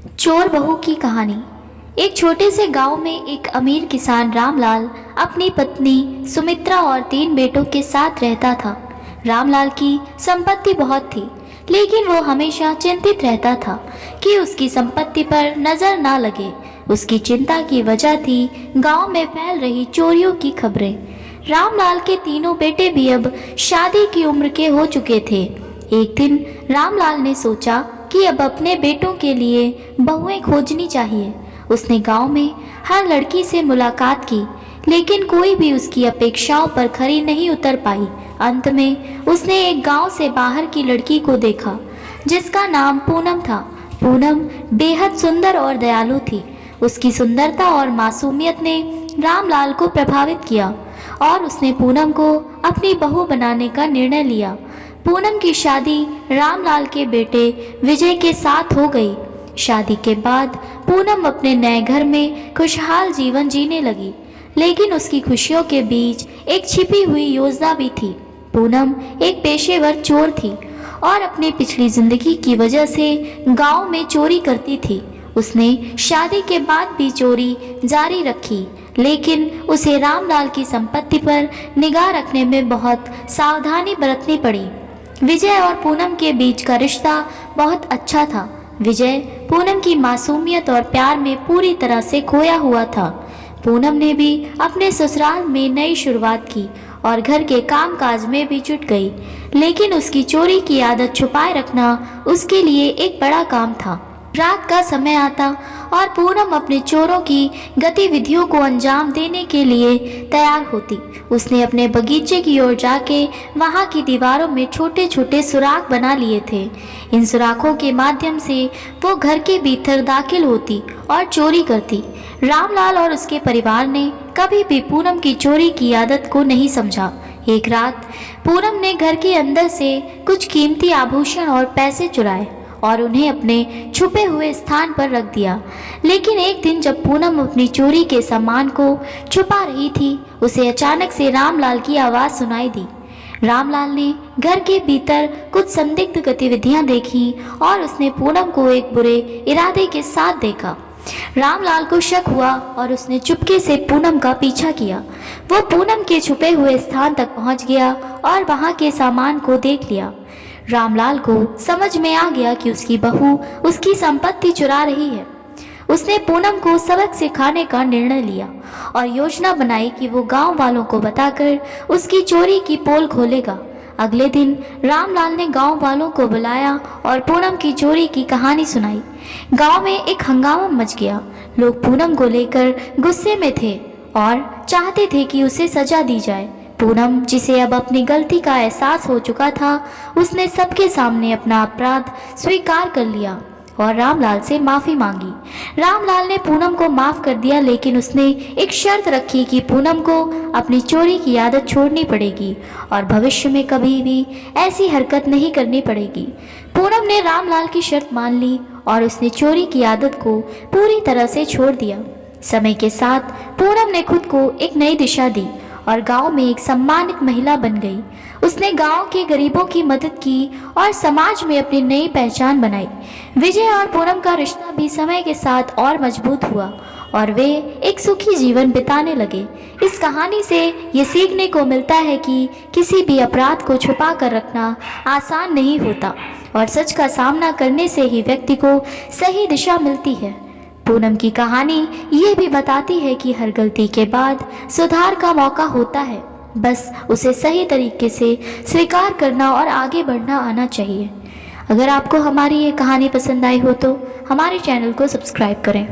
चोर बहू की कहानी। एक छोटे से गांव में एक अमीर किसान रामलाल अपनी पत्नी सुमित्रा और 3 बेटों के साथ रहता था। रामलाल की संपत्ति बहुत थी, लेकिन वो हमेशा चिंतित रहता था कि उसकी संपत्ति पर नजर ना लगे। उसकी चिंता की वजह थी गांव में फैल रही चोरियों की खबरें। रामलाल के तीनों बेटे भी अब शादी की उम्र के हो चुके थे। एक दिन रामलाल ने सोचा कि अब अपने बेटों के लिए बहुएं खोजनी चाहिए। उसने गांव में हर लड़की से मुलाकात की, लेकिन कोई भी उसकी अपेक्षाओं पर खरी नहीं उतर पाई। अंत में उसने एक गांव से बाहर की लड़की को देखा, जिसका नाम पूनम था। पूनम बेहद सुंदर और दयालु थी। उसकी सुंदरता और मासूमियत ने रामलाल को प्रभावित किया और उसने पूनम को अपनी बहू बनाने का निर्णय लिया। पूनम की शादी रामलाल के बेटे विजय के साथ हो गई। शादी के बाद पूनम अपने नए घर में खुशहाल जीवन जीने लगी, लेकिन उसकी खुशियों के बीच एक छिपी हुई योजना भी थी। पूनम एक पेशेवर चोर थी और अपनी पिछली जिंदगी की वजह से गांव में चोरी करती थी। उसने शादी के बाद भी चोरी जारी रखी, लेकिन उसे रामलाल की संपत्ति पर निगाह रखने में बहुत सावधानी बरतनी पड़ी। विजय और पूनम के बीच का रिश्ता बहुत अच्छा था। विजय पूनम की मासूमियत और प्यार में पूरी तरह से खोया हुआ था। पूनम ने भी अपने ससुराल में नई शुरुआत की और घर के कामकाज में भी जुट गई, लेकिन उसकी चोरी की आदत छुपाए रखना उसके लिए एक बड़ा काम था। रात का समय आता और पूनम अपने चोरों की गतिविधियों को अंजाम देने के लिए तैयार होती। उसने अपने बगीचे की ओर जाके वहां की दीवारों में छोटे छोटे सुराख बना लिए थे। इन सुराखों के माध्यम से वो घर के भीतर दाखिल होती और चोरी करती। रामलाल और उसके परिवार ने कभी भी पूनम की चोरी की आदत को नहीं समझा। एक रात पूनम ने घर के अंदर से कुछ कीमती आभूषण और पैसे चुराए और उन्हें अपने छुपे हुए स्थान पर रख दिया। लेकिन एक दिन जब पूनम अपनी चोरी के सामान को छुपा रही थी, उसे अचानक से रामलाल की आवाज़ सुनाई दी। रामलाल ने घर के भीतर कुछ संदिग्ध गतिविधियां देखी और उसने पूनम को एक बुरे इरादे के साथ देखा। रामलाल को शक हुआ और उसने चुपके से पूनम का पीछा किया। वो पूनम के छुपे हुए स्थान तक पहुंच गया और वहां के सामान को देख लिया। रामलाल को समझ में आ गया कि उसकी बहू उसकी संपत्ति चुरा रही है। उसने पूनम को सबक सिखाने का निर्णय लिया और योजना बनाई कि वो गांव वालों को बताकर उसकी चोरी की पोल खोलेगा। अगले दिन रामलाल ने गांव वालों को बुलाया और पूनम की चोरी की कहानी सुनाई। गांव में एक हंगामा मच गया। लोग पूनम को लेकर गुस्से में थे और चाहते थे कि उसे सजा दी जाए। पूनम, जिसे अब अपनी गलती का एहसास हो चुका था, उसने सबके सामने अपना अपराध स्वीकार कर लिया और रामलाल से माफ़ी मांगी। रामलाल ने पूनम को माफ़ कर दिया, लेकिन उसने एक शर्त रखी कि पूनम को अपनी चोरी की आदत छोड़नी पड़ेगी और भविष्य में कभी भी ऐसी हरकत नहीं करनी पड़ेगी। पूनम ने रामलाल की शर्त मान ली और उसने चोरी की आदत को पूरी तरह से छोड़ दिया। समय के साथ पूनम ने खुद को एक नई दिशा दी और गांव में एक सम्मानित महिला बन गई। उसने गांव के गरीबों की मदद की और समाज में अपनी नई पहचान बनाई। विजय और पूनम का रिश्ता भी समय के साथ और मजबूत हुआ और वे एक सुखी जीवन बिताने लगे। इस कहानी से ये सीखने को मिलता है कि किसी भी अपराध को छुपा कर रखना आसान नहीं होता और सच का सामना करने से ही व्यक्ति को सही दिशा मिलती है। पूनम की कहानी ये भी बताती है कि हर गलती के बाद सुधार का मौका होता है, बस उसे सही तरीके से स्वीकार करना और आगे बढ़ना आना चाहिए। अगर आपको हमारी ये कहानी पसंद आई हो तो हमारे चैनल को सब्सक्राइब करें।